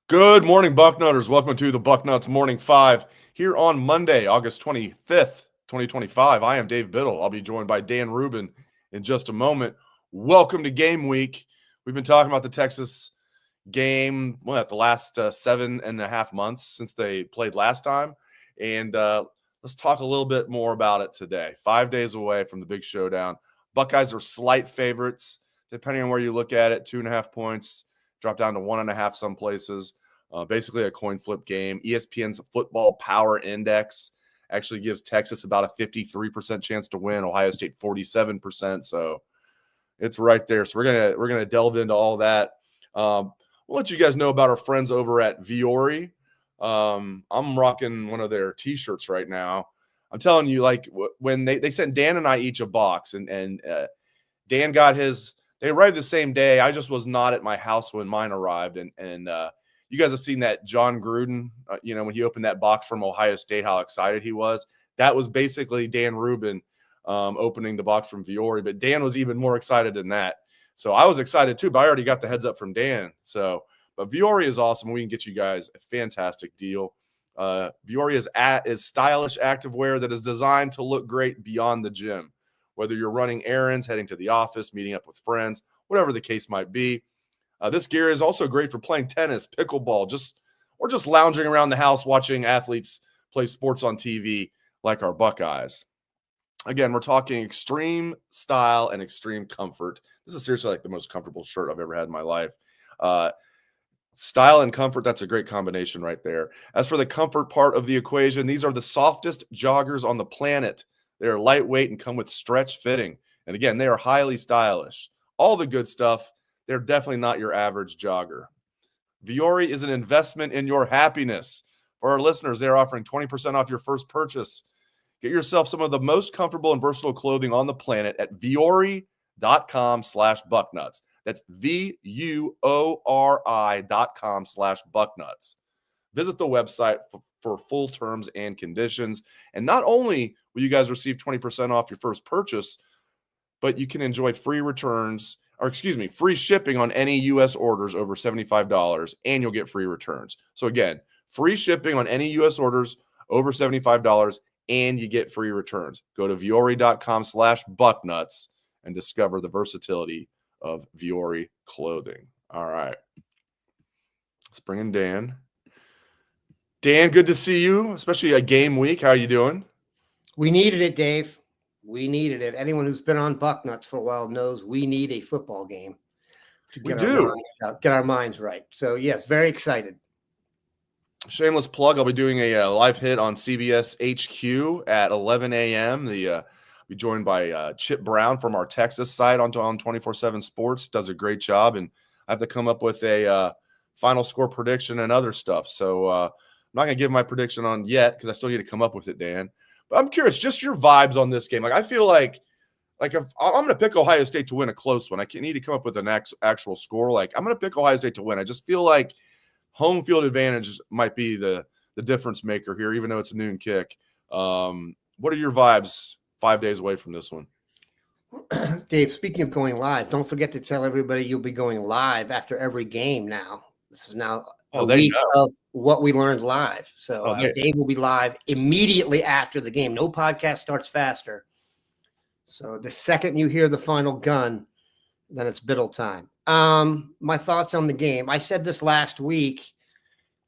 Good morning, Bucknutters. Welcome to the Bucknuts Morning 5 here on Monday, August 25th, 2025. I am Dave Biddle. I'll be joined by Dan Rubin in just a moment. Welcome to game week. We've been talking about the Texas game, the last 7.5 months since they played last time. And let's talk a little bit more about it today. 5 days away from the big showdown. Buckeyes are slight favorites, depending on where you look at it, 2.5 points. Drop down to 1.5 some places. Basically a coin flip game. ESPN's Football Power Index actually gives Texas about a 53% chance to win. Ohio State 47%. So it's right there. So we're gonna delve into all that. We'll let you guys know about our friends over at Viore. I'm rocking one of their T-shirts right now. I'm telling you, like when they sent Dan and I each a box, and Dan got his. They arrived the same day. I just was not at my house when mine arrived. And you guys have seen that John Gruden, when he opened that box from Ohio State, how excited he was. That was basically Dan Rubin opening the box from Viore. But Dan was even more excited than that. So I was excited too, but I already got the heads up from Dan. But Viore is awesome. We can get you guys a fantastic deal. Viore is stylish activewear that is designed to look great beyond the gym. Whether you're running errands, heading to the office, meeting up with friends, whatever the case might be. This gear is also great for playing tennis, pickleball, or just lounging around the house watching athletes play sports on TV like our Buckeyes. Again, we're talking extreme style and extreme comfort. This is seriously like the most comfortable shirt I've ever had in my life. Style and comfort, that's a great combination right there. As for the comfort part of the equation, these are the softest joggers on the planet. They are lightweight and come with stretch fitting. And again, they are highly stylish. All the good stuff. They're definitely not your average jogger. Viore is an investment in your happiness. For our listeners, they're offering 20% off your first purchase. Get yourself some of the most comfortable and versatile clothing on the planet at viore.com/bucknuts. That's VUORI.com/bucknuts. Visit the website for full terms and conditions. And not only will you guys receive 20% off your first purchase, but you can enjoy free shipping on any U.S. orders over $75, and you'll get free returns. So again, free shipping on any U.S. orders over $75, and you get free returns. Go to viore.com/bucknuts and discover the versatility of Viore clothing. All right. Let's bring in Dan. Dan, good to see you, especially a game week. How are you doing? We needed it, Dave. We needed it. Anyone who's been on Bucknuts for a while knows we need a football game to get our minds right. So, yes, very excited. Shameless plug. I'll be doing a live hit on CBS HQ at 11 a.m. I'll be joined by Chip Brown from our Texas site on 24/7 Sports. Does a great job, and I have to come up with a final score prediction and other stuff. So, I'm not going to give my prediction on yet because I still need to come up with it, Dan. But I'm curious, just your vibes on this game. Like, I feel like if I'm going to pick Ohio State to win a close one, I need to come up with an actual score. Like, I'm going to pick Ohio State to win. I just feel like home field advantage might be the difference maker here, even though it's a noon kick. What are your vibes 5 days away from this one? Dave, speaking of going live, don't forget to tell everybody you'll be going live after every game now. This is now a week of what we learned live. So Dave will be live immediately after the game. No podcast starts faster. So the second you hear the final gun, then it's Biddle time. My thoughts on the game. I said this last week.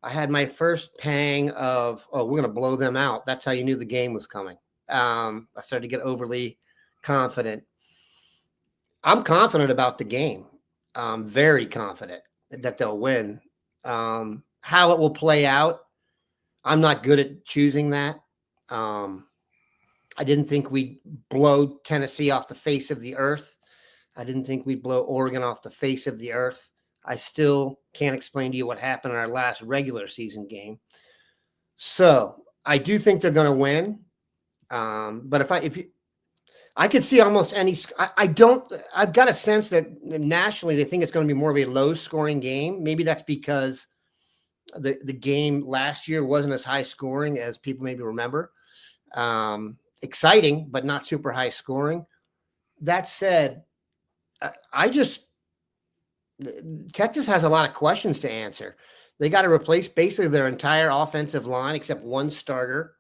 I had my first pang of, we're going to blow them out. That's how you knew the game was coming. I started to get overly confident. I'm confident about the game. I'm very confident that they'll win. How it will play out, I'm not good at choosing that. I didn't think we'd blow Tennessee off the face of the earth. I didn't think we'd blow Oregon off the face of the earth. I still can't explain to you what happened in our last regular season game. So I do think they're going to win. But I could see almost any. I've got a sense that nationally they think it's going to be more of a low scoring game. Maybe that's because the game last year wasn't as high scoring as people maybe remember. Exciting, but not super high scoring. That said, Texas has a lot of questions to answer. They got to replace basically their entire offensive line except one starter.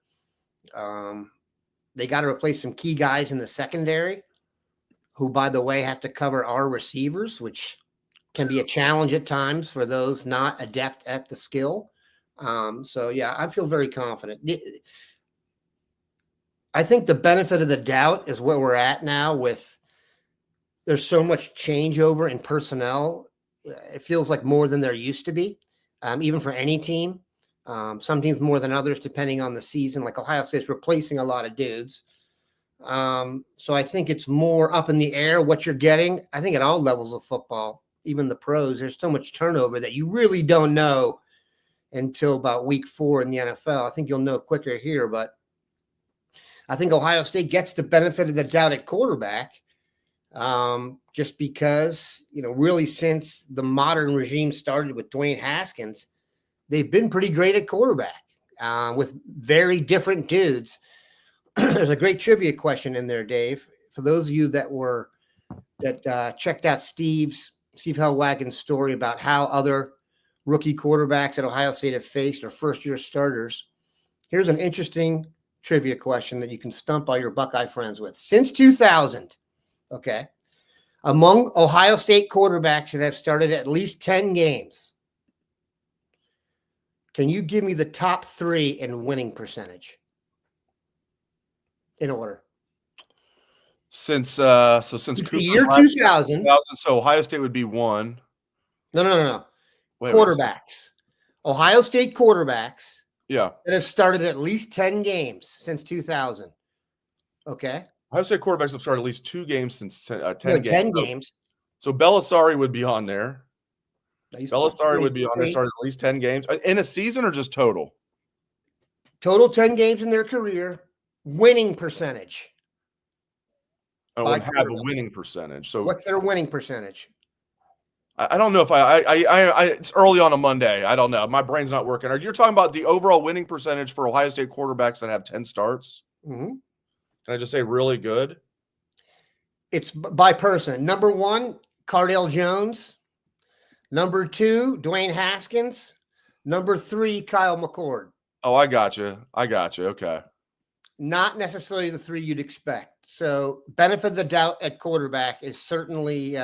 They got to replace some key guys in the secondary, who, by the way, have to cover our receivers, which can be a challenge at times for those not adept at the skill. Yeah, I feel very confident. I think the benefit of the doubt is where we're at now with there's so much changeover in personnel. It feels like more than there used to be, even for any team. Some teams more than others, depending on the season. Like Ohio State's replacing a lot of dudes. So I think it's more up in the air what you're getting. I think at all levels of football, even the pros, there's so much turnover that you really don't know until about week 4 in the NFL. I think you'll know quicker here, but I think Ohio State gets the benefit of the doubt at quarterback, just because, really since the modern regime started with Dwayne Haskins, they've been pretty great at quarterback with very different dudes. There's a great trivia question in there, Dave. For those of you that checked out Steve Hellwagon's story about how other rookie quarterbacks at Ohio State have faced or first-year starters, here's an interesting trivia question that you can stump all your Buckeye friends with. Since 2000, okay, among Ohio State quarterbacks that have started at least 10 games, can you give me the top 3 in winning percentage? In order. Since the year 2000, so Ohio State would be 1. No. Quarterbacks. Ohio State quarterbacks. Yeah. That have started at least 10 games since 2000. Okay. Ohio State quarterbacks have started at least 2 games since 10 games. 10 games. So Belisari would be on there. Belisari would be on there, started at least 10 games. In a season or just total? Total 10 games in their career. Winning percentage. I don't have a winning percentage. So what's their winning percentage? I don't know if it's early on a Monday. I don't know. My brain's not working. You're talking about the overall winning percentage for Ohio State quarterbacks that have 10 starts? Mm-hmm. Can I just say really good? It's by person. Number 1, Cardale Jones. Number 2, Dwayne Haskins. Number 3, Kyle McCord. Oh, I got you. Okay. Not necessarily the 3 you'd expect. So benefit of the doubt at quarterback is certainly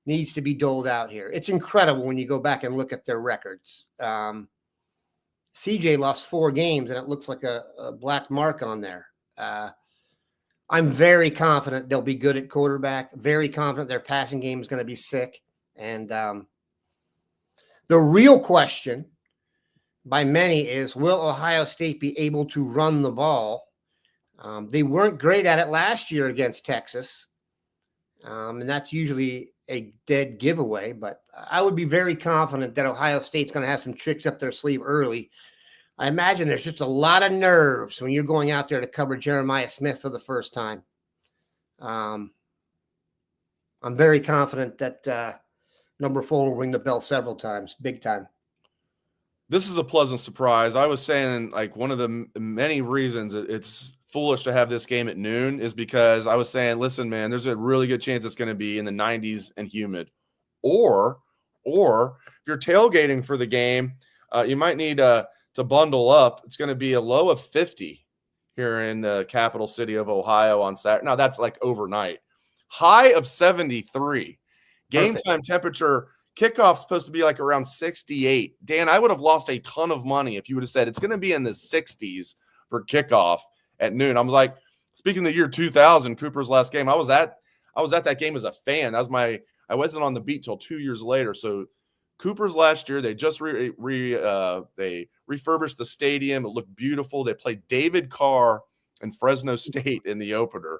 needs to be doled out here. It's incredible when you go back and look at their records. CJ lost 4 games, and it looks like a black mark on there. I'm very confident they'll be good at quarterback, very confident their passing game is going to be sick. And the real question by many is, will Ohio State be able to run the ball? They weren't great at it last year against Texas, and that's usually a dead giveaway. But I would be very confident that Ohio State's going to have some tricks up their sleeve early. I imagine there's just a lot of nerves when you're going out there to cover Jeremiah Smith for the first time. I'm very confident that number 4 will ring the bell several times, big time. This is a pleasant surprise. I was saying, like, one of the many reasons it's foolish to have this game at noon is because I was saying, listen, man, there's a really good chance it's going to be in the 90s and humid. Or if you're tailgating for the game, you might need to bundle up. It's going to be a low of 50 here in the capital city of Ohio on Saturday. Now, that's like overnight. High of 73. Game time temperature. Kickoff's supposed to be like around 68. Dan, I would have lost a ton of money if you would have said it's going to be in the 60s for kickoff at noon. I'm like, speaking of the year 2000, Cooper's last game, I was at that game as a fan. I wasn't on the beat till 2 years later. So Cooper's last year, they just they refurbished the stadium. It looked beautiful. They played David Carr and Fresno State in the opener.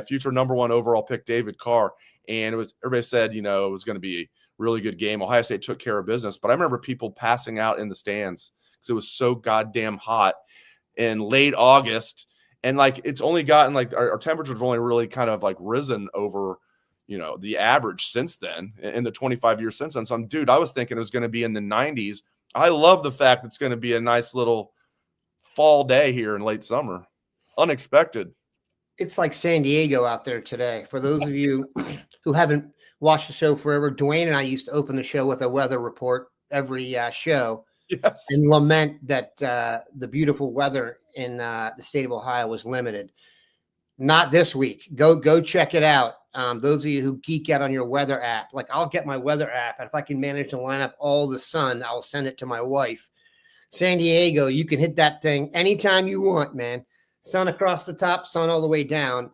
Future number 1 overall pick, David Carr. And everybody said, it was going to be a really good game. Ohio State took care of business. But I remember people passing out in the stands because it was so goddamn hot in late August. And, like, it's only gotten, like, our temperatures have only really kind of, like, risen over, the average since then, in the 25 years since then. So, dude, I was thinking it was going to be in the 90s. I love the fact it's going to be a nice little fall day here in late summer. Unexpected. It's like San Diego out there today. For those of you who haven't watched the show forever, Dwayne and I used to open the show with a weather report every show. Yes. And lament that the beautiful weather in the state of Ohio was limited. Not this week. Go check it out. Those of you who geek out on your weather app, like I'll get my weather app, and if I can manage to line up all the sun, I'll send it to my wife. San Diego, you can hit that thing anytime you want, man. Sun across the top, sun all the way down.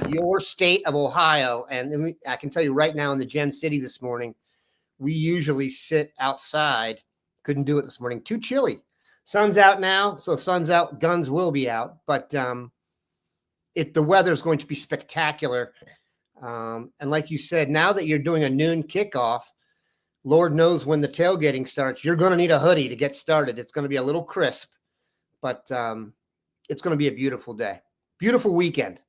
Your state of Ohio, and I can tell you right now in the Gem City this morning, we usually sit outside. Couldn't do it this morning. Too chilly. Sun's out now, so sun's out. Guns will be out, but the weather is going to be spectacular. And like you said, now that you're doing a noon kickoff, Lord knows when the tailgating starts, you're going to need a hoodie to get started. It's going to be a little crisp, but it's going to be a beautiful day. Beautiful weekend.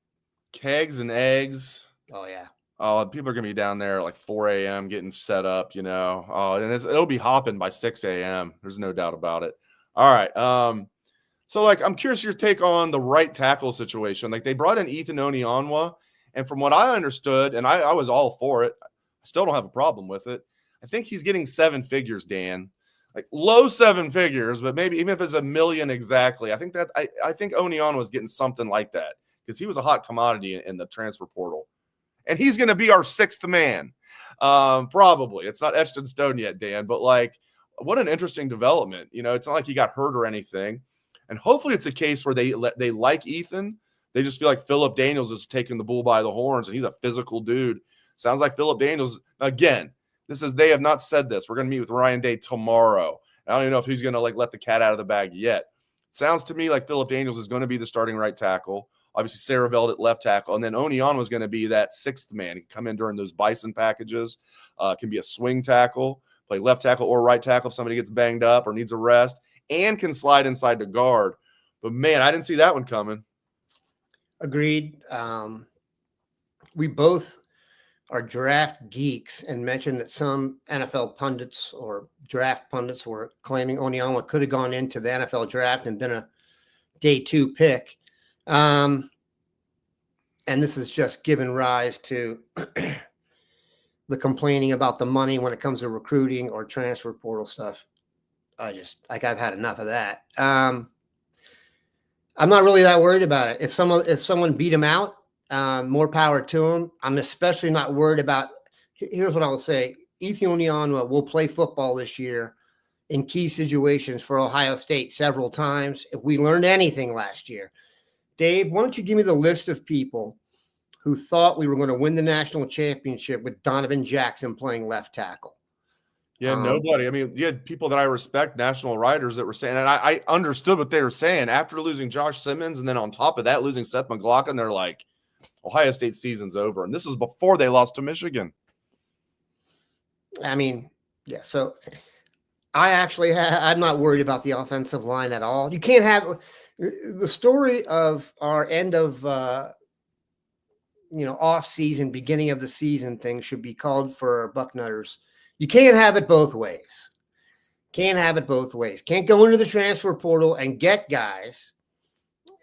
Kegs and eggs. Oh, yeah. Oh, people are going to be down there like 4 a.m. getting set up, you know. Oh, and it'll be hopping by 6 a.m. There's no doubt about it. All right. So, like, I'm curious your take on the right tackle situation. Like, they brought in Ethan Onionwa, and from what I understood, and I was all for it, I still don't have a problem with it. I think he's getting 7 figures, Dan. Like, low 7 figures, but maybe even if it's $1 million exactly, I think Onionwa was getting something like that because he was a hot commodity in the transfer portal. And he's going to be our 6th man, probably. It's not etched in stone yet, Dan, but, like, what an interesting development. You know, it's not like he got hurt or anything. And hopefully it's a case where they like Ethan. They just feel like Philip Daniels is taking the bull by the horns, and he's a physical dude. Sounds like Philip Daniels, again, they have not said this. We're going to meet with Ryan Day tomorrow. I don't even know if he's going to, like, let the cat out of the bag yet. Sounds to me like Philip Daniels is going to be the starting right tackle. Obviously, Saraveld at left tackle. And then Onionwa was going to be that 6th man. He can come in during those bison packages. Can be a swing tackle, play left tackle or right tackle if somebody gets banged up or needs a rest, and can slide inside to guard. But, man, I didn't see that one coming. Agreed. We both are draft geeks and mentioned that some NFL pundits or draft pundits were claiming Onionwa could have gone into the NFL draft and been a day 2 pick. And this has just given rise to the complaining about the money when it comes to recruiting or transfer portal stuff. I've had enough of that. I'm not really that worried about it. If someone beat him out, more power to him. I'm especially not worried about. Here's what I will say: Ethan Onionwa will play football this year in key situations for Ohio State several times. If we learned anything last year, Dave, why don't you give me the list of people who thought we were going to win the national championship with Donovan Jackson playing left tackle? Yeah, nobody. I mean, you had people that I respect, national writers, that were saying, and I understood what they were saying after losing Josh Simmons, and then on top of that, losing Seth McLaughlin. They're like, Ohio State season's over. And this is before they lost to Michigan. I mean, yeah. So I'm not worried about the offensive line at all. You can't have the story of our end of, off season, beginning of the season thing should be called for Bucknutters. You can't have it both ways. Can't go into the transfer portal and get guys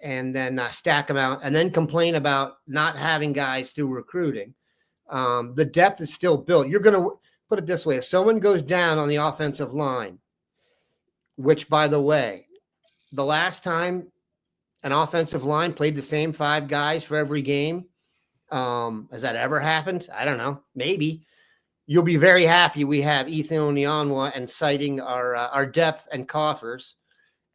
and then stack them out and then complain about not having guys through recruiting. The depth is still built. You're going to put it this way. If someone goes down on the offensive line, which, by the way, the last time an offensive line played the same 5 guys for every game, has that ever happened? I don't know. Maybe. You'll be very happy we have Ethan Onionwa and citing our depth and coffers.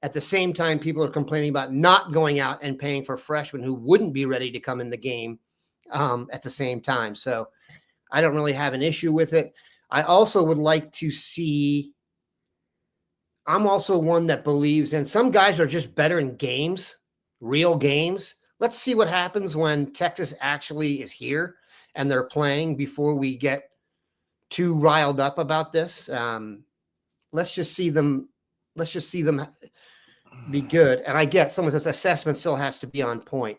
At the same time, people are complaining about not going out and paying for freshmen who wouldn't be ready to come in the game at the same time. So I don't really have an issue with it. I also would like to see – I'm also one that believes – and some guys are just better in games, real games. Let's see what happens when Texas actually is here and they're playing before we get – too riled up about this. Let's just see them be good. And I get some of this assessment still has to be on point.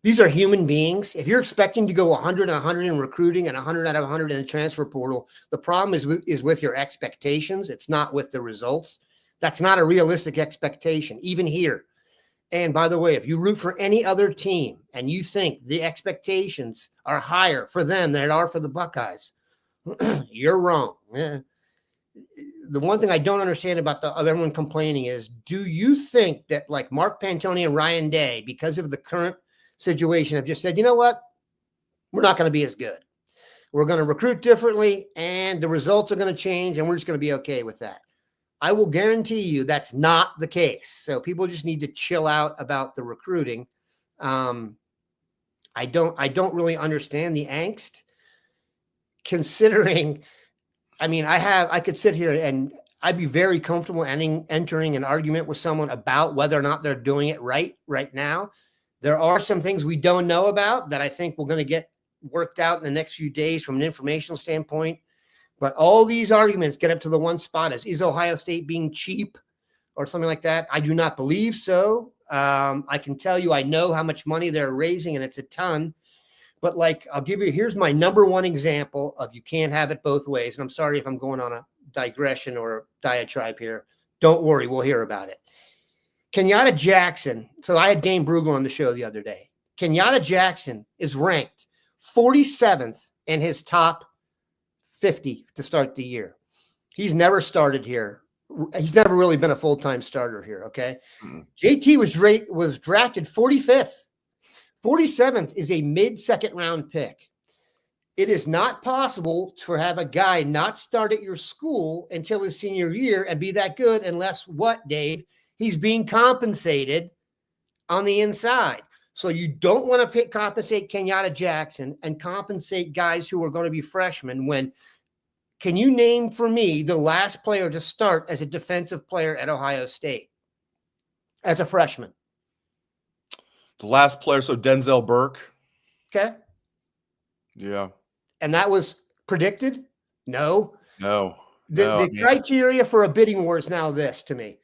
These are human beings. If you're expecting to go 100 and 100 in recruiting and 100 out of 100 in the transfer portal, the problem is with your expectations. It's not with the results. That's not a realistic expectation, even here. And by the way, if you root for any other team and you think the expectations are higher for them than it are for the Buckeyes, you're wrong. Yeah. the one thing I don't understand about of everyone complaining is, do you think that like Mark Pantoni and Ryan Day, because of the current situation, have just said, you know what, we're not going to be as good. We're going to recruit differently, and the results are going to change, and we're just going to be okay with that. I will guarantee you that's not the case. So people just need to chill out about the recruiting. I don't really understand the angst, considering, I mean, I could sit here and I'd be very comfortable entering an argument with someone about whether or not they're doing it right now. There are some things we don't know about that I think we're going to get worked out in the next few days from an informational standpoint. But all these arguments get up to the one spot: is Ohio State being cheap or something like that? I do not believe so. I can tell you, I know how much money they're raising, and it's a ton. But like, here's my number one example of you can't have it both ways. And I'm sorry if I'm going on a digression or a diatribe here. Don't worry, we'll hear about it. Kenyatta Jackson. So I had Dane Brugel on the show the other day. Kenyatta Jackson is ranked 47th in his top 50 to start the year. He's never started here. He's never really been a full-time starter here, okay? JT was drafted 45th. 47th is a mid-second round pick. It is not possible to have a guy not start at your school until his senior year and be that good unless what, Dave? He's being compensated on the inside. So you don't want to compensate Kenyatta Jackson and compensate guys who are going to be freshmen when – can you name for me the last player to start as a defensive player at Ohio State as a freshman? The last player, so Denzel Burke. Okay. Yeah. And that was predicted? No. The yeah. criteria for a bidding war is now this to me.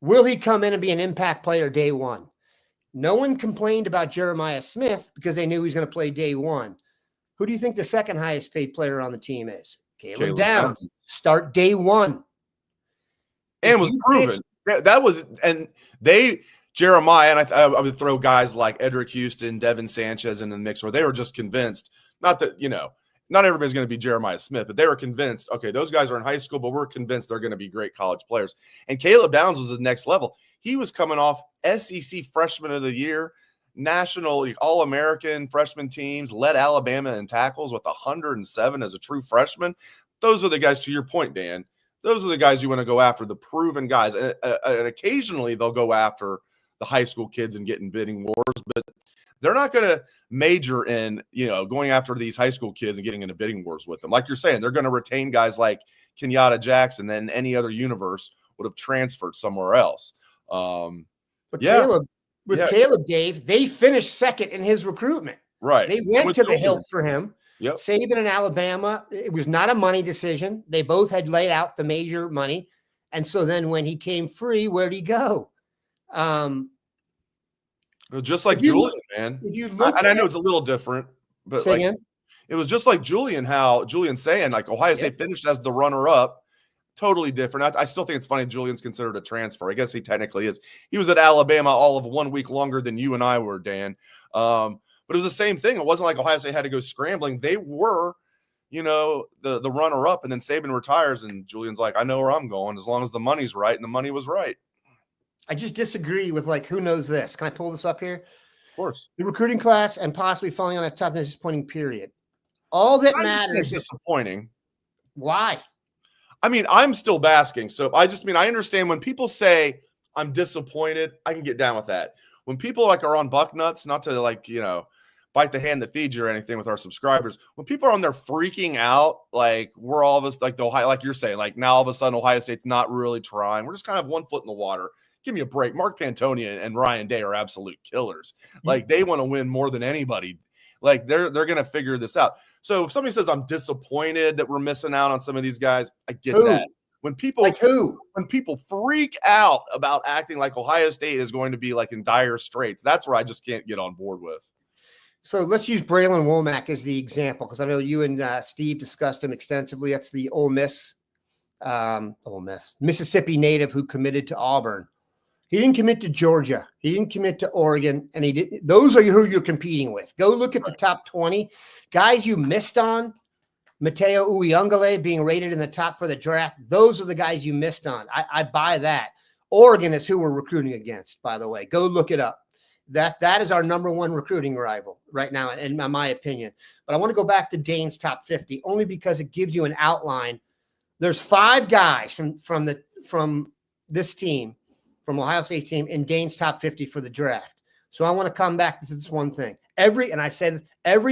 Will he come in and be an impact player day one? No one complained about Jeremiah Smith because they knew he was going to play day one. Who do you think the second highest paid player on the team is? Caleb Downs. Start day one. And was proven. Jeremiah, and I would throw guys like Edric Houston, Devin Sanchez in the mix where they were just convinced, not that, not everybody's going to be Jeremiah Smith, but they were convinced, okay, those guys are in high school, but we're convinced they're going to be great college players. And Caleb Downs was the next level. He was coming off SEC Freshman of the Year, national All-American freshman teams, led Alabama in tackles with 107 as a true freshman. Those are the guys, to your point, Dan, those are the guys you want to go after, the proven guys. And occasionally they'll go after the high school kids and get in bidding wars, but they're not going to major in, going after these high school kids and getting into bidding wars with them. Like you're saying, they're going to retain guys like Kenyatta Jackson, then any other universe would have transferred somewhere else. Caleb, Dave, they finished second in his recruitment. Right. They went to the hilt for him. Yep. Saban and Alabama, it was not a money decision. They both had laid out the major money. And so then when he came free, where'd he go? Just like Julian, man. I know it's a little different, but it was just like Julian, how Julian's saying, like Ohio State finished as the runner-up. Totally different. I still think it's funny Julian's considered a transfer. I guess he technically is. He was at Alabama all of 1 week longer than you and I were, Dan. But it was the same thing. It wasn't like Ohio State had to go scrambling. They were, the runner-up, and then Saban retires, and Julian's like, I know where I'm going as long as the money's right, and the money was right. I just disagree with, who knows this? Can I pull this up here? Of course. The recruiting class and possibly falling on a tough disappointing period. All that matters is disappointing. Why? I mean, I'm still basking. So I understand when people say I'm disappointed, I can get down with that. When people are on Bucknuts, not to bite the hand that feeds you or anything with our subscribers, when people are on there freaking out, we're all of us, the Ohio, like you're saying, now all of a sudden Ohio State's not really trying. We're just kind of 1 foot in the water. Give me a break. Mark Pantoni and Ryan Day are absolute killers. They want to win more than anybody. They're going to figure this out. So if somebody says I'm disappointed that we're missing out on some of these guys, I get that. When people when people freak out about acting like Ohio State is going to be in dire straits, that's where I just can't get on board with. So let's use Braylon Womack as the example, because I know you and Steve discussed him extensively. That's the Mississippi native who committed to Auburn. He didn't commit to Georgia. He didn't commit to Oregon. And he didn't. Those are who you're competing with. Go look at the top 20 guys you missed on. Mateo Uyungale being rated in the top for the draft. Those are the guys you missed on. I buy that. Oregon is who we're recruiting against, by the way. Go look it up. That is our number one recruiting rival right now, in my opinion. But I want to go back to Dane's top 50 only because it gives you an outline. There's 5 guys from this team, from Ohio State's team, in Dane's top 50 for the draft. So I want to come back to this one thing. Every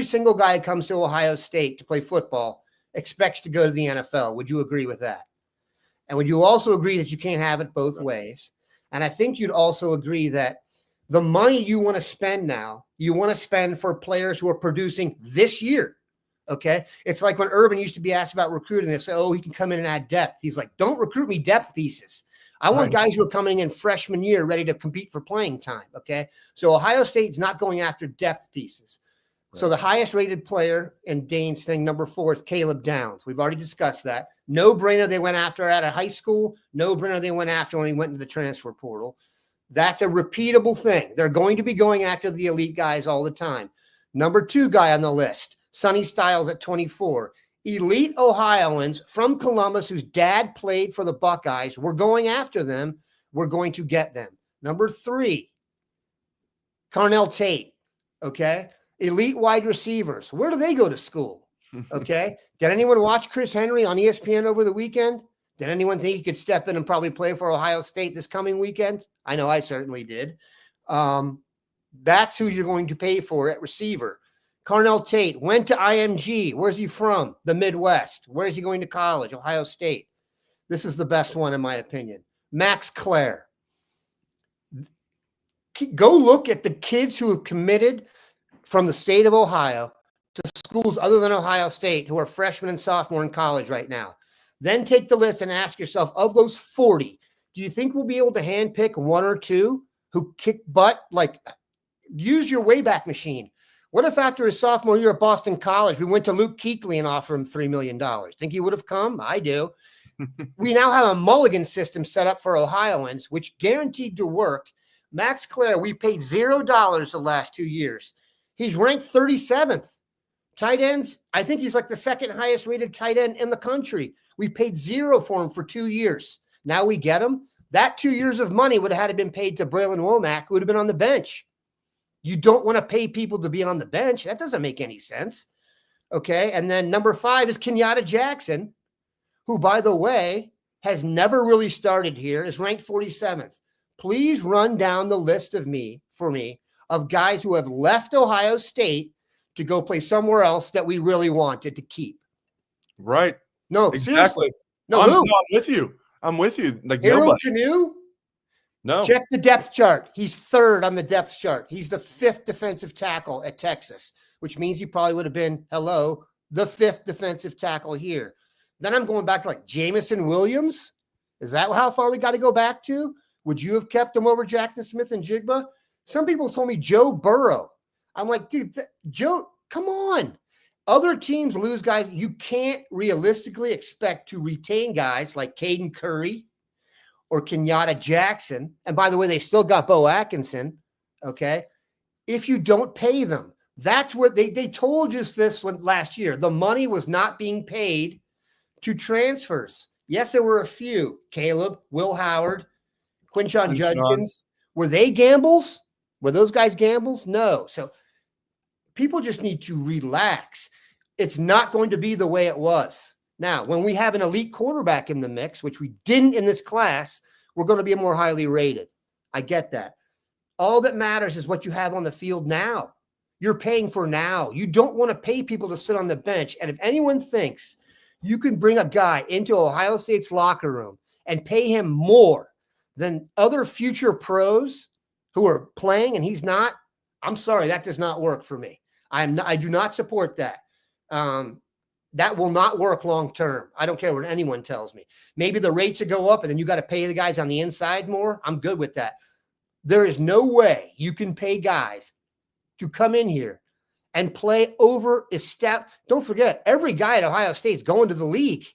single guy who comes to Ohio State to play football expects to go to the NFL. Would you agree with that? And would you also agree that you can't have it both ways? And I think you'd also agree that the money you want to spend now, you want to spend for players who are producing this year. Okay. It's like when Urban used to be asked about recruiting, they say, oh, he can come in and add depth. He's like, don't recruit me depth pieces. I want guys who are coming in freshman year ready to compete for playing time. Okay. So Ohio State's not going after depth pieces. Right. So the highest rated player in Dane's thing, number 4, is Caleb Downs. We've already discussed that. No brainer they went after out of high school. No brainer they went after when he went into the transfer portal. That's a repeatable thing. They're going to be going after the elite guys all the time. Number 2 guy on the list, Sonny Styles at 24. Elite Ohioans from Columbus whose dad played for the Buckeyes. We're going after them. We're going to get them. Number 3, Carnell Tate. Okay. Elite wide receivers. Where do they go to school? Okay. Did anyone watch Chris Henry on ESPN over the weekend? Did anyone think he could step in and probably play for Ohio State this coming weekend? I know I certainly did. That's who you're going to pay for at receiver. Carnell Tate went to IMG. Where's he from? The Midwest. Where's he going to college? Ohio State. This is the best one, in my opinion. Max Clare. Go look at the kids who have committed from the state of Ohio to schools other than Ohio State who are freshmen and sophomore in college right now. Then take the list and ask yourself, of those 40, do you think we'll be able to handpick 1 or 2 who kick butt? Like, use your Wayback Machine. What if after his sophomore year at Boston College, we went to Luke Kuechly and offered him $3 million? Think he would have come? I do. We now have a mulligan system set up for Ohioans, which guaranteed to work. Max Clare, we paid $0 the last 2 years. He's ranked 37th. Tight ends, I think he's like the second highest rated tight end in the country. We paid $0 for him for 2 years. Now we get him. That 2 years of money would have had to been paid to Braylon Womack, who would have been on the bench. You don't want to pay people to be on the bench. That doesn't make any sense. Okay. And then number 5 is Kenyatta Jackson, who, by the way, has never really started here, is ranked 47th. Please run down the list for me of guys who have left Ohio State to go play somewhere else that we really wanted to keep. Right. No, exactly. Seriously. No, I'm with you. I'm with you. Like Harold Canoe? No. Check the depth chart. He's 3rd on the depth chart. He's the 5th defensive tackle at Texas, which means he probably would have been, the 5th defensive tackle here. Then I'm going back to like Jamison Williams. Is that how far we got to go back to? Would you have kept him over Jackson Smith and Jigba? Some people told me Joe Burrow. I'm like, dude, Joe, come on. Other teams lose guys. You can't realistically expect to retain guys like Caden Curry or Kenyatta Jackson. And by the way, they still got Bo Atkinson. Okay. If you don't pay them, that's where they told us this last year. The money was not being paid to transfers. Yes, there were a few. Caleb, Will Howard, Quinshon Judkins. Were they gambles? Were those guys gambles? No. So people just need to relax. It's not going to be the way it was. Now, when we have an elite quarterback in the mix, which we didn't in this class, we're going to be more highly rated. I get that. All that matters is what you have on the field now. You're paying for now. You don't want to pay people to sit on the bench. And if anyone thinks you can bring a guy into Ohio State's locker room and pay him more than other future pros who are playing and he's not, I'm sorry, that does not work for me. I do not support that. That will not work long term. I don't care what anyone tells me. Maybe the rates will go up and then you got to pay the guys on the inside more. I'm good with that. There is no way you can pay guys to come in here and play over established. Don't forget, every guy at Ohio State is going to the league.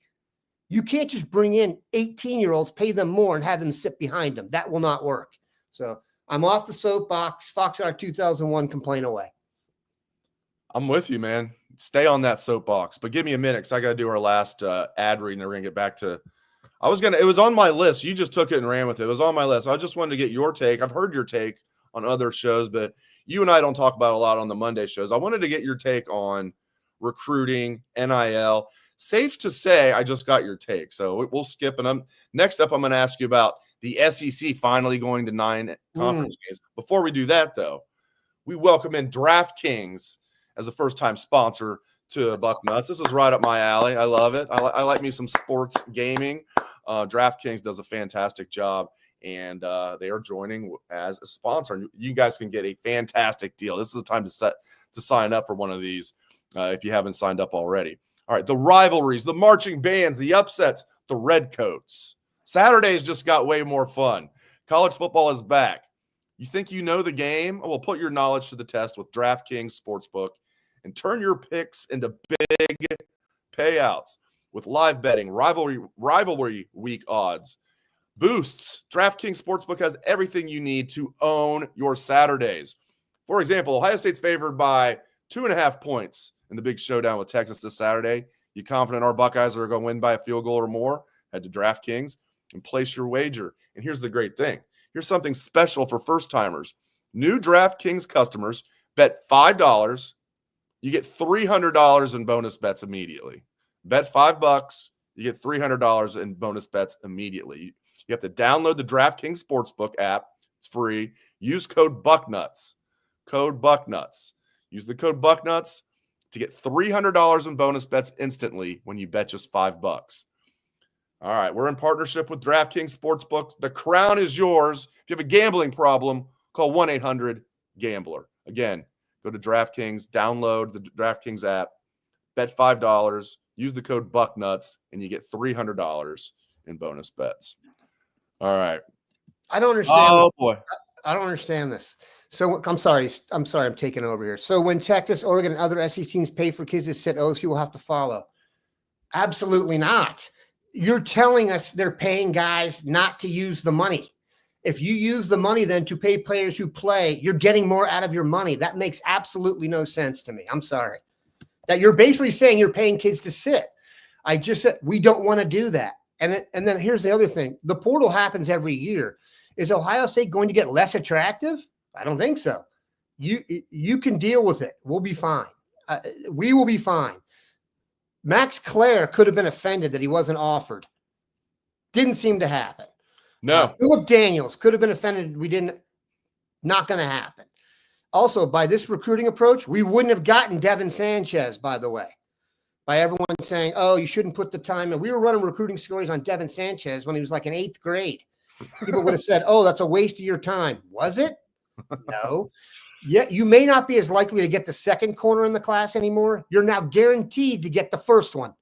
You can't just bring in 18-year-olds, pay them more, and have them sit behind them. That will not work. So I'm off the soapbox. Foxtrot 2001, complain away. I'm with you, man. stay on that soapbox. But give me a minute because I got to do our last ad read, and then we're going to get back to – it was on my list. You just took it and ran with it. It was on my list. I just wanted to get your take. I've heard your take on other shows, but you and I don't talk about a lot on the Monday shows. I wanted to get your take on recruiting, NIL. Safe to say I just got your take, so we'll skip. And next up, I'm going to ask you about the SEC finally going to 9 conference games. Before we do that, though, we welcome in DraftKings as a first-time sponsor to Bucknuts. This is right up my alley. I love it. I like me some sports gaming. DraftKings does a fantastic job, and they are joining as a sponsor. And you guys can get a fantastic deal. This is the time to sign up for one of these if you haven't signed up already. All right, the rivalries, the marching bands, the upsets, the redcoats. Saturdays just got way more fun. College football is back. You think you know the game? Well, put your knowledge to the test with DraftKings Sportsbook and turn your picks into big payouts with live betting, rivalry week odds, boosts. DraftKings Sportsbook has everything you need to own your Saturdays. For example, Ohio State's favored by 2.5 points in the big showdown with Texas this Saturday. You confident our Buckeyes are going to win by a field goal or more? Head to DraftKings and place your wager. And here's the great thing. Here's something special for first-timers. New DraftKings customers bet $5. You get $300 in bonus bets immediately. Bet $5, you get $300 in bonus bets immediately. You have to download the DraftKings Sportsbook app. It's free. Use code Bucknuts. Code Bucknuts. Use the code Bucknuts to get $300 in bonus bets instantly when you bet just $5. All right, we're in partnership with DraftKings Sportsbook. The crown is yours. If you have a gambling problem, call 1-800-GAMBLER. Again, go to DraftKings, download the DraftKings app, bet $5, use the code Bucknuts, and you get $300 in bonus bets. All right. I don't understand. Oh, boy. I don't understand this. So I'm sorry. I'm taking over here. So when Texas, Oregon, and other SEC teams pay for kids to sit, OSU will have to follow. Absolutely not. You're telling us they're paying guys not to use the money. If you use the money then to pay players who play, you're getting more out of your money. That makes absolutely no sense to me. I'm sorry. That you're basically saying you're paying kids to sit. I just said we don't want to do that. And then here's the other thing. The portal happens every year. Is Ohio State going to get less attractive? I don't think so. You can deal with it. We'll be fine. We will be fine. Max Clare could have been offended that he wasn't offered. Didn't seem to happen. No. Phillip Daniels could have been offended. We didn't. Not going to happen. Also, by this recruiting approach, we wouldn't have gotten Devin Sanchez, by the way. By everyone saying, oh, you shouldn't put the time in. We were running recruiting stories on Devin Sanchez when he was like in 8th grade. People would have said, oh, that's a waste of your time. Was it? No. Yeah, you may not be as likely to get the second corner in the class anymore. You're now guaranteed to get the first one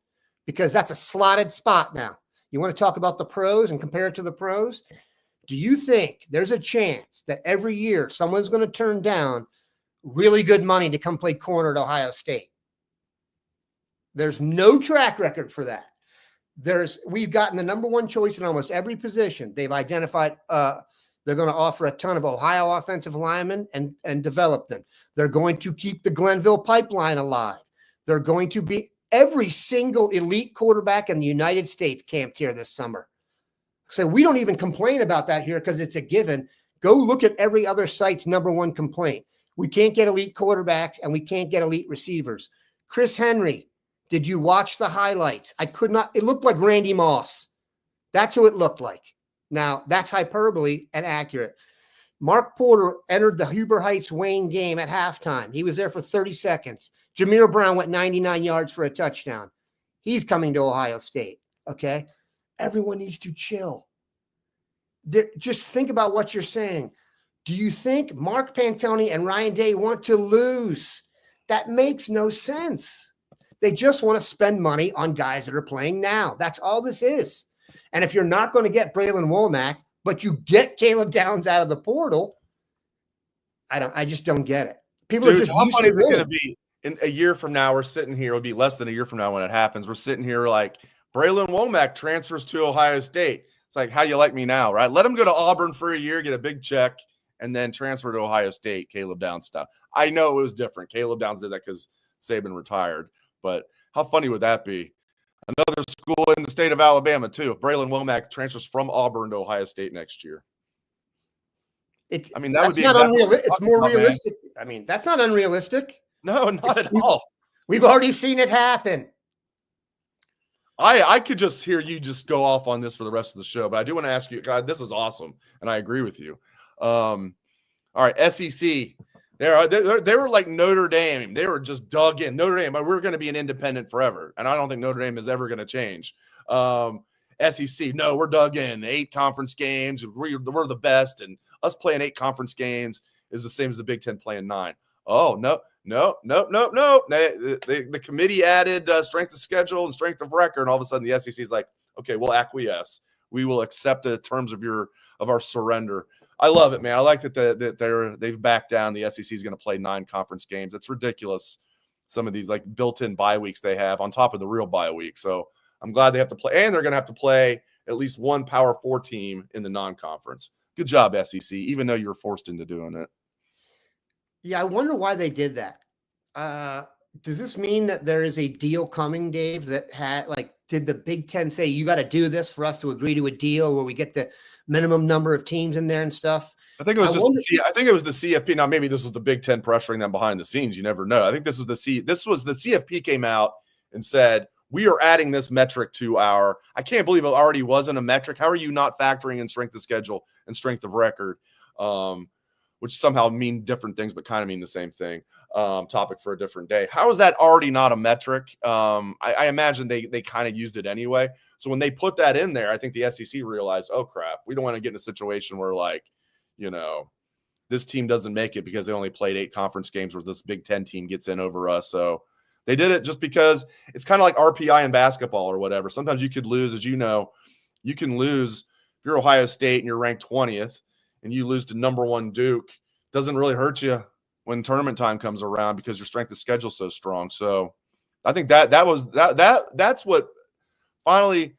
because that's a slotted spot now. You want to talk about the pros and compare it to the pros? Do you think there's a chance that every year someone's going to turn down really good money to come play corner at Ohio State? There's no track record for that. We've gotten the number one choice in almost every position. They've identified they're going to offer a ton of Ohio offensive linemen and develop them. They're going to keep the Glenville pipeline alive. They're going to be every single elite quarterback in the United States camped here this summer. So we don't even complain about that here because it's a given. Go look at every other site's number one complaint. We can't get elite quarterbacks and we can't get elite receivers. Chris Henry, did you watch the highlights? I could not. It looked like Randy Moss. That's who it looked like. Now, that's hyperbole and accurate. Mark Porter entered the Huber Heights-Wayne game at halftime. He was there for 30 seconds. Jameer Brown went 99 yards for a touchdown. He's coming to Ohio State, okay? Everyone needs to chill. Just think about what you're saying. Do you think Mark Pantoni and Ryan Day want to lose? That makes no sense. They just want to spend money on guys that are playing now. That's all this is. And if you're not going to get Braylon Womack, but you get Caleb Downs out of the portal, I just don't get it. People are just how funny is it going to be in a year from now? We're sitting here. It'll be less than a year from now when it happens. We're sitting here like Braylon Womack transfers to Ohio State. It's like, how you like me now, right? Let him go to Auburn for a year, get a big check, and then transfer to Ohio State. Caleb Downs stuff. I know it was different. Caleb Downs did that because Saban retired. But how funny would that be? Another school in the state of Alabama, too, if Braylon Womack transfers from Auburn to Ohio State next year. That would be not unrealistic. It's more realistic. Man. That's not unrealistic. No, not at all. We've already seen it happen. I could just hear you just go off on this for the rest of the show, but I do want to ask you, God, this is awesome, and I agree with you. All right, SEC. They were like Notre Dame. They were just dug in. Notre Dame, we're going to be an independent forever, and I don't think Notre Dame is ever going to change. SEC, no, we're dug in. 8 conference games. We're the best, and us playing 8 conference games is the same as the Big Ten playing 9. Oh, no. The committee added strength of schedule and strength of record, and all of a sudden the SEC is like, okay, we'll acquiesce. We will accept the terms of our surrender. I love it, man. I like that they've backed down. The SEC is going to play 9 conference games. It's ridiculous. Some of these like built-in bye weeks they have on top of the real bye week. So I'm glad they have to play, and they're going to have to play at least one Power 4 team in the non-conference. Good job, SEC, even though you were forced into doing it. Yeah, I wonder why they did that. Does this mean that there is a deal coming, Dave, that did the Big Ten say you got to do this for us to agree to a deal where we get the minimum number of teams in there and stuff? I think it was I think it was the CFP. Now maybe this was the Big Ten pressuring them behind the scenes. You never know. I think this was the CFP came out and said, we are adding this metric to our – I can't believe it already wasn't a metric. How are you not factoring in strength of schedule and strength of record, which somehow mean different things but kind of mean the same thing, topic for a different day. How is that already not a metric? I imagine they kind of used it anyway. So when they put that in there, I think the SEC realized, oh, crap, we don't want to get in a situation where, this team doesn't make it because they only played 8 conference games where this Big Ten team gets in over us. So they did it just because it's kind of like RPI in basketball or whatever. Sometimes you could lose, as you know, you can lose if you're Ohio State and you're ranked 20th and you lose to number 1 Duke. Doesn't really hurt you when tournament time comes around because your strength of schedule is so strong. So I think that's what finally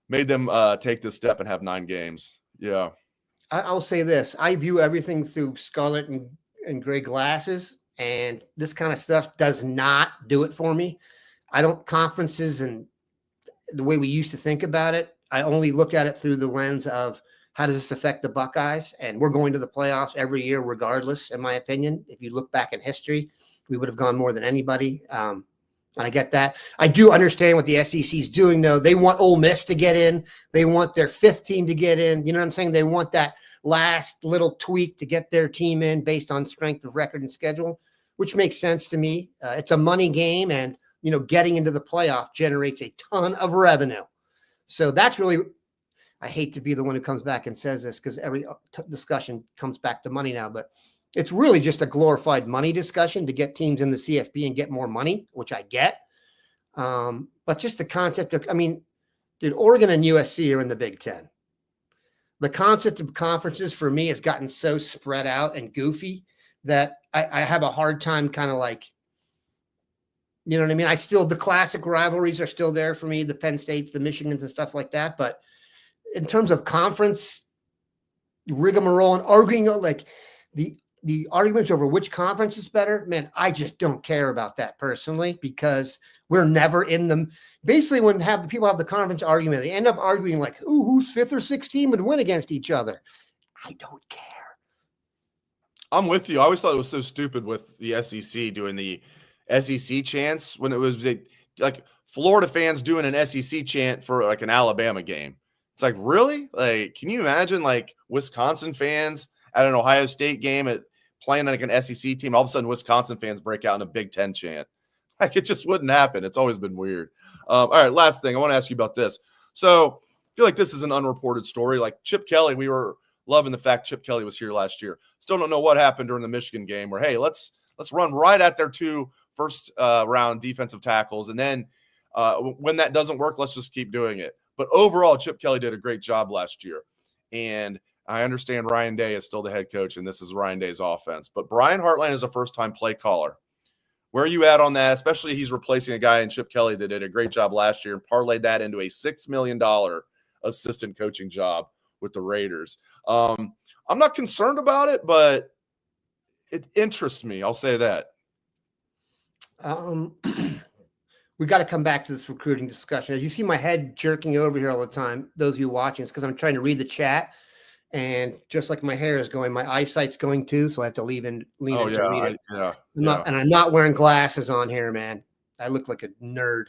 made them take this step and have 9 games. Yeah. I'll say this. I view everything through scarlet and gray glasses. And this kind of stuff does not do it for me. I don't conferences and the way we used to think about it. I only look at it through the lens of how does this affect the Buckeyes? And we're going to the playoffs every year, regardless, in my opinion. If you look back in history, we would have gone more than anybody. And I get that. I do understand what the SEC is doing, though. They want Ole Miss to get in. They want their 5th team to get in. You know what I'm saying? They want that last little tweak to get their team in based on strength of record and schedule, which makes sense to me. It's a money game, and getting into the playoff generates a ton of revenue. So that's really, I hate to be the one who comes back and says this because every discussion comes back to money now, but it's really just a glorified money discussion to get teams in the CFP and get more money, which I get. But just the concept of, Oregon and USC are in the Big Ten. The concept of conferences for me has gotten so spread out and goofy that I have a hard time kind of you know what I mean? The classic rivalries are still there for me, the Penn States, the Michigans and stuff like that. But in terms of conference rigmarole and arguing the arguments over which conference is better, man, I just don't care about that personally because we're never in them. Basically, when people have the conference argument, they end up arguing who's 5th or 6th team would win against each other. I don't care. I'm with you. I always thought it was so stupid with the SEC doing the SEC chants when it was like Florida fans doing an SEC chant for an Alabama game. It's like, really? Can you imagine Wisconsin fans at an Ohio State game playing an SEC team? All of a sudden, Wisconsin fans break out in a Big Ten chant. It just wouldn't happen. It's always been weird. All right, last thing. I want to ask you about this. So I feel like this is an unreported story. Chip Kelly, we were loving the fact Chip Kelly was here last year. Still don't know what happened during the Michigan game where, hey, let's run right at their 2 first round defensive tackles. And then when that doesn't work, let's just keep doing it. But overall, Chip Kelly did a great job last year. And I understand Ryan Day is still the head coach, and this is Ryan Day's offense. But Brian Hartline is a first-time play caller. Where are you at on that? Especially he's replacing a guy in Chip Kelly that did a great job last year and parlayed that into a $6 million assistant coaching job with the Raiders. I'm not concerned about it, but it interests me. I'll say that. We got to come back to this recruiting discussion. As you see my head jerking over here all the time, those of you watching, it's because I'm trying to read the chat. And just like my hair is going, my eyesight's going too. So I have to lean in to read it. I'm not wearing glasses on here, man. I look like a nerd.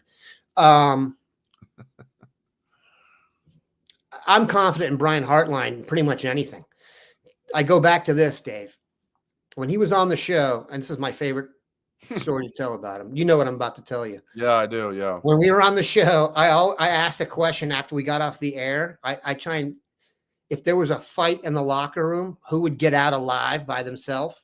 I'm confident in Brian Hartline, pretty much anything. I go back to this, Dave. When he was on the show, and this is my favorite story to tell about him. You know what I'm about to tell you. Yeah, I do. Yeah. When we were on the show, I asked a question after we got off the air. I try and, if there was a fight in the locker room, who would get out alive by themselves?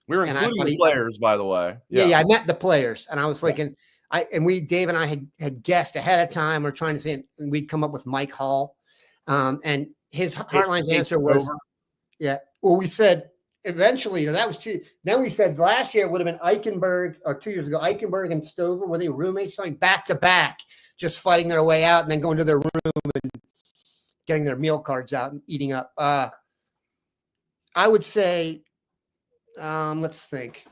We were including the players, by the way. Yeah, I met the players, and I was thinking, Dave and I had guessed ahead of time. We're trying to say, and we'd come up with Mike Hall, and his Hartline's answer was, well, we said eventually, that was two. Then we said last year it would have been Eichenberg, or 2 years ago, Eichenberg and Stover, were they roommates, something back to back, just fighting their way out and then going to their room and getting their meal cards out and eating up. I would say, let's think.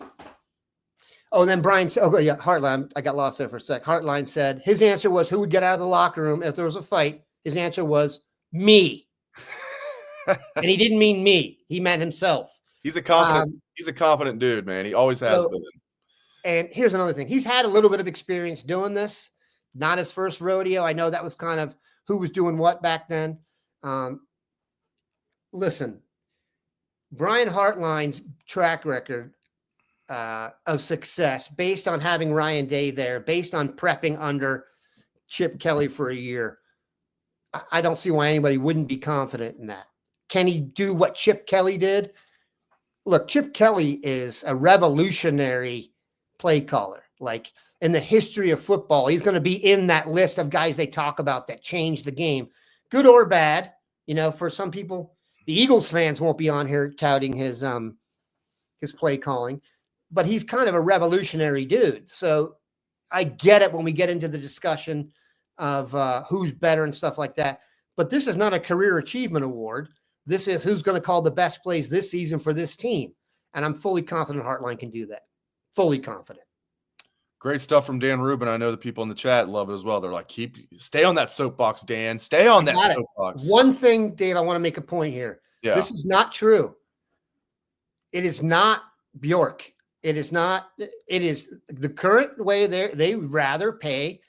Oh, and then Brian said, oh, yeah, Hartline. I got lost there for a sec. Hartline said his answer was, who would get out of the locker room if there was a fight? His answer was me. And he didn't mean me. He meant himself. He's a confident dude, man. He always has been. And here's another thing. He's had a little bit of experience doing this. Not his first rodeo. I know that was kind of who was doing what back then. Listen, Brian Hartline's track record of success based on having Ryan Day there, based on prepping under Chip Kelly for a year, I don't see why anybody wouldn't be confident in that. Can he do what Chip Kelly did? Look, Chip Kelly is a revolutionary play caller. Like, in the history of football, he's going to be in that list of guys they talk about that changed the game, good or bad. You know, for some people, the Eagles fans won't be on here touting his play calling, but he's kind of a revolutionary dude. So I get it when we get into the discussion of who's better and stuff like that. But this is not a career achievement award. This is who's going to call the best plays this season for this team. And I'm fully confident Hartline can do that. Fully confident. Great stuff from Dan Rubin. I know the people in the chat love it as well. They're like, stay on that soapbox, Dan. Stay on that soapbox. One thing, Dave, I want to make a point here. Yeah. This is not true. It is not Bjork. It is not. It is the current way they rather pay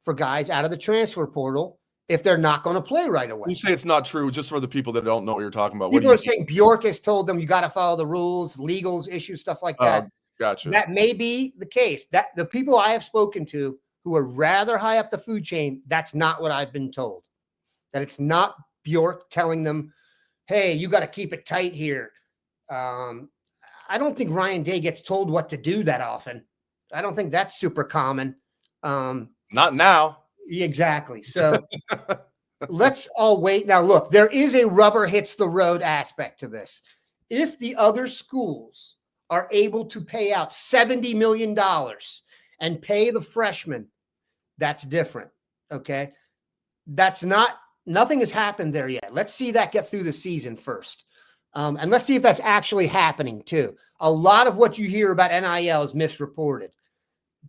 for guys out of the transfer portal if they're not going to play right away. You say it's not true, just for the people that don't know what you're talking about. People are saying Bjork has told them you got to follow the rules, legals, issues, stuff like that. Gotcha. That may be the case. That the people I have spoken to who are rather high up the food chain, that's not what I've been told. That it's not Bjork telling them, hey, you got to keep it tight here. I don't think Ryan Day gets told what to do that often. I don't think that's super common. Not now. Exactly. So let's all wait. Now, look, there is a rubber hits the road aspect to this. If the other schools are able to pay out $70 million and pay the freshmen, that's different. Okay. Nothing has happened there yet. Let's see that get through the season first. And let's see if that's actually happening too. A lot of what you hear about NIL is misreported.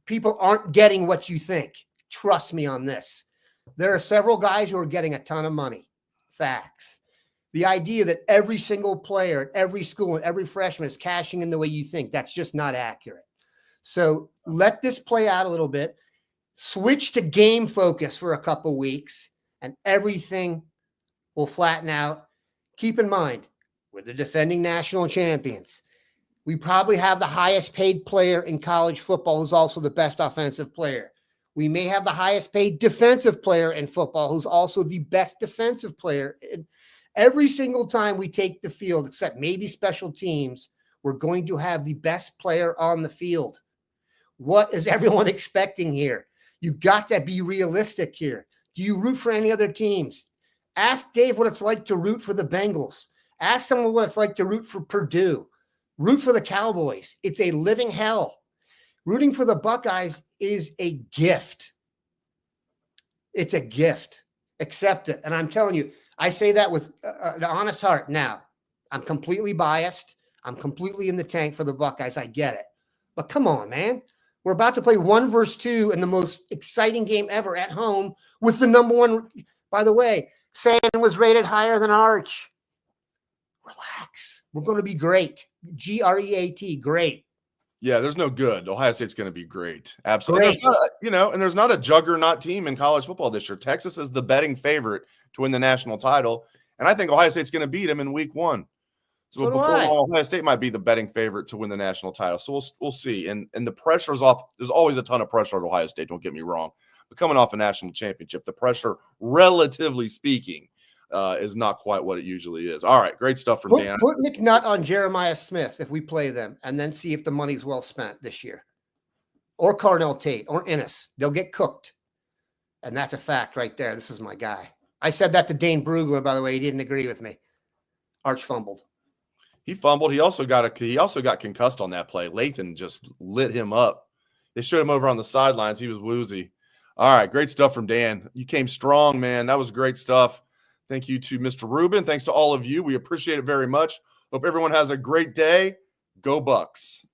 People aren't getting what you think. Trust me on this. There are several guys who are getting a ton of money. Facts. The idea that every single player at every school and every freshman is cashing in the way you think, that's just not accurate. So let this play out a little bit. Switch to game focus for a couple weeks, and everything will flatten out. Keep in mind, we're the defending national champions. We probably have the highest paid player in college football who's also the best offensive player. We may have the highest paid defensive player in football who's also the best defensive player. Every single time we take the field, except maybe special teams, we're going to have the best player on the field. What is everyone expecting here? You got to be realistic here. Do you root for any other teams? Ask Dave what it's like to root for the Bengals. Ask someone what it's like to root for Purdue. Root for the Cowboys. It's a living hell. Rooting for the Buckeyes is a gift. It's a gift. Accept it. And I'm telling you, I say that with an honest heart. Now, I'm completely biased. I'm completely in the tank for the Buckeyes. I get it. But come on, man. We're about to play 1 versus 2 in the most exciting game ever at home with the number 1. By the way, Sand was rated higher than Arch. Relax. We're going to be great. Great. Great. Yeah, there's no good. Ohio State's going to be great. Absolutely. Great. And there's not a juggernaut team in college football this year. Texas is the betting favorite to win the national title, and I think Ohio State's going to beat them in week 1. So before long, Ohio State might be the betting favorite to win the national title. So we'll see. And the pressure's off. There's always a ton of pressure at Ohio State. Don't get me wrong. But coming off a national championship, the pressure, relatively speaking, is not quite what it usually is. All right, great stuff from Dan. Put McNutt on Jeremiah Smith if we play them, and then see if the money's well spent this year. Or Carnell Tate or Ennis. They'll get cooked. And that's a fact right there. This is my guy. I said that to Dane Brugler, by the way. He didn't agree with me. Arch fumbled. He fumbled. He also got concussed on that play. Lathan just lit him up. They showed him over on the sidelines. He was woozy. All right, great stuff from Dan. You came strong, man. That was great stuff. Thank you to Mr. Rubin. Thanks to all of you. We appreciate it very much. Hope everyone has a great day. Go Bucks.